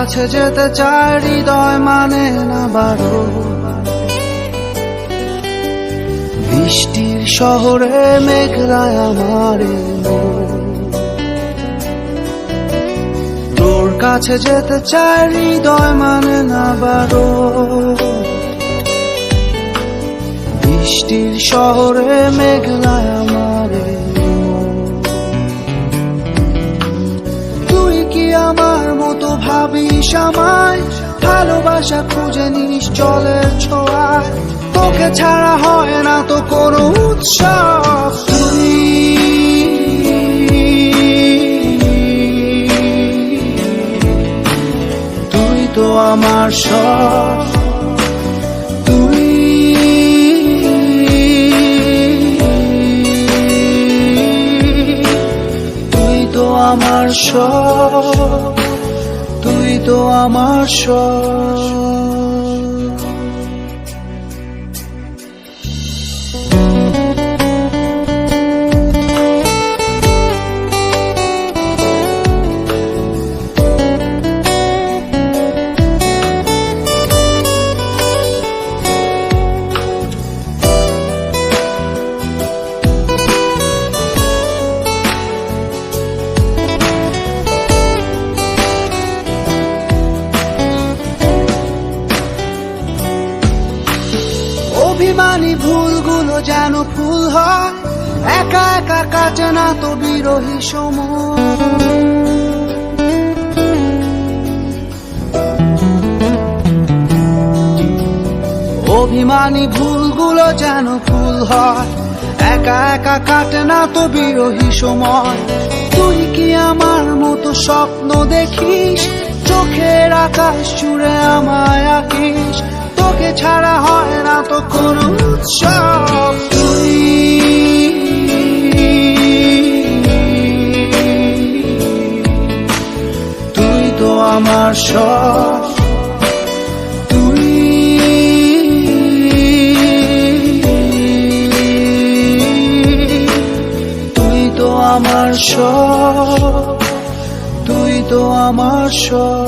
কাছে যেতে চায় হৃদয় মানে না বারো। বৃষ্টির শহরে মেঘলায় আমার মন, তোর কাছে যেতে চায় হৃদয় মানে না বারো। বৃষ্টির শহরে মেঘলায় আমার মন। তুই কি আমার মতো ভাবিস আমায়? ভালোবাসা খুঁজে নিস জলের ছোঁয়ায়, তোকে ছাড়া হয় না তো কোনো উৎসব। তুই তো আমার সব, তুই তো আমার সব, তুই তো আমার সব। অভিমানী ভুলগুলো যেন ফুল হয়, একা একা কাটে না তো বিরহী সময়। অভিমানী ভুলগুলো যেন ফুল হয়, একা একা কাটে না তো বিরহী সময়। তুই কি আমার মতো স্বপ্ন দেখিস? চোখের আকাশ জুড়ে আমায় আঁকিস, তোকে ছাড়া হয় না তো কোনো উৎসব। তুই তো আমার সব, তুই তো আমার সব, তুই তো আমার সব।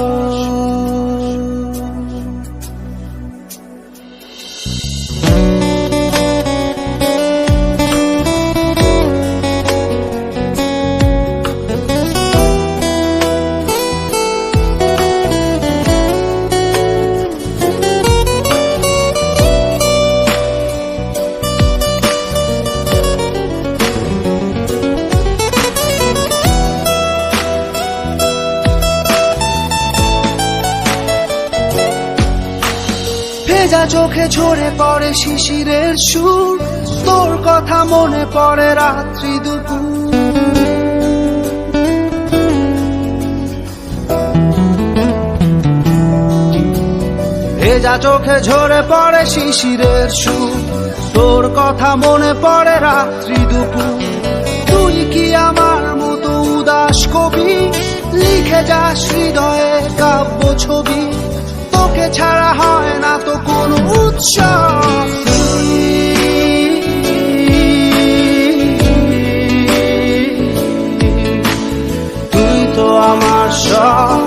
ভেজা চোখে ঝরে পড়ে শিশিরের সুর, তোর কথা মনে পড়ে রাত্রি দুপুর। ভেজা চোখে ঝরে পড়ে শিশিরের সুর, তোর কথা মনে পড়ে রাত্রি দুপুর। তুই কি আমার মতো উদাস কবি? লিখে যাস হৃদয়ে কাব্য ছবি, তোকে ছাড়া হয় না তো কোনো উৎসব। তুই তো আমার সব,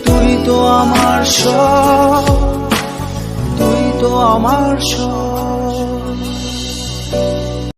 তুই তো আমার সব, তুই তো আমার সব।